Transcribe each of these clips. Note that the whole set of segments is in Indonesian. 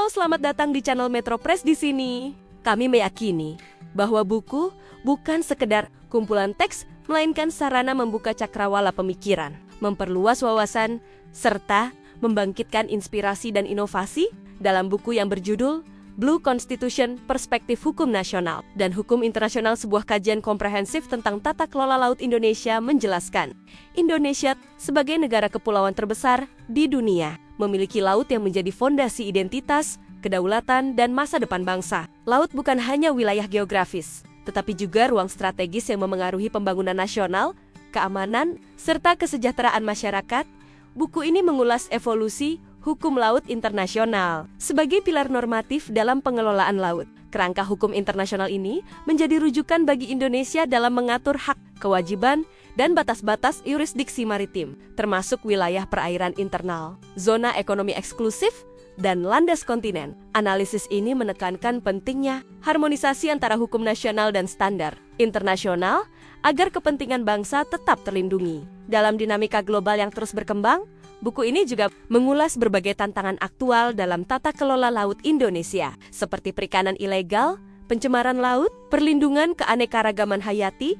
Halo, selamat datang di channel Metro Press di sini. Kami meyakini bahwa buku bukan sekedar kumpulan teks, melainkan sarana membuka cakrawala pemikiran, memperluas wawasan, serta membangkitkan inspirasi dan inovasi. Dalam buku yang berjudul Blue Constitution, Perspektif Hukum Nasional dan Hukum Internasional, sebuah kajian komprehensif tentang tata kelola laut Indonesia menjelaskan, Indonesia sebagai negara kepulauan terbesar di dunia, memiliki laut yang menjadi fondasi identitas, kedaulatan, dan masa depan bangsa. Laut bukan hanya wilayah geografis, tetapi juga ruang strategis yang memengaruhi pembangunan nasional, keamanan, serta kesejahteraan masyarakat. Buku ini mengulas evolusi hukum laut internasional sebagai pilar normatif dalam pengelolaan laut. Kerangka hukum internasional ini menjadi rujukan bagi Indonesia dalam mengatur hak, kewajiban, dan batas-batas yurisdiksi maritim, termasuk wilayah perairan internal, zona ekonomi eksklusif, dan landas kontinen. Analisis ini menekankan pentingnya harmonisasi antara hukum nasional dan standar internasional agar kepentingan bangsa tetap terlindungi. Dalam dinamika global yang terus berkembang, buku ini juga mengulas berbagai tantangan aktual dalam tata kelola laut Indonesia, seperti perikanan ilegal, pencemaran laut, perlindungan keanekaragaman hayati,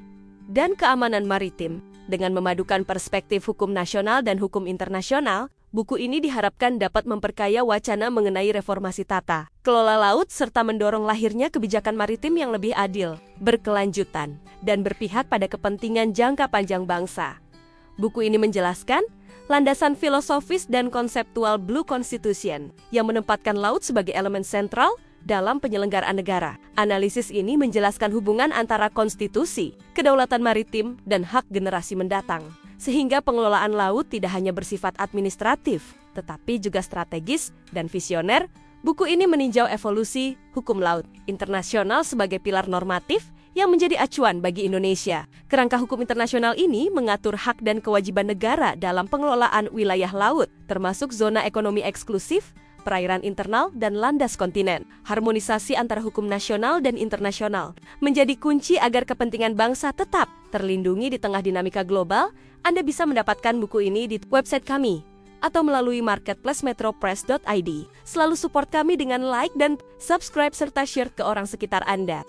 dan keamanan maritim. Dengan memadukan perspektif hukum nasional dan hukum internasional, buku ini diharapkan dapat memperkaya wacana mengenai reformasi tata kelola laut serta mendorong lahirnya kebijakan maritim yang lebih adil, berkelanjutan, dan berpihak pada kepentingan jangka panjang bangsa. Buku ini menjelaskan landasan filosofis dan konseptual Blue Constitution yang menempatkan laut sebagai elemen sentral dalam penyelenggaraan negara. Analisis ini menjelaskan hubungan antara konstitusi, kedaulatan maritim, dan hak generasi mendatang, sehingga pengelolaan laut tidak hanya bersifat administratif, tetapi juga strategis dan visioner. Buku ini meninjau evolusi hukum laut internasional sebagai pilar normatif yang menjadi acuan bagi Indonesia. Kerangka hukum internasional ini mengatur hak dan kewajiban negara dalam pengelolaan wilayah laut, termasuk zona ekonomi eksklusif, perairan internal, dan landas kontinen. Harmonisasi antara hukum nasional dan internasional menjadi kunci agar kepentingan bangsa tetap terlindungi di tengah dinamika global. Anda bisa mendapatkan buku ini di website kami atau melalui marketplace metropress.id. Selalu support kami dengan like dan subscribe serta share ke orang sekitar Anda.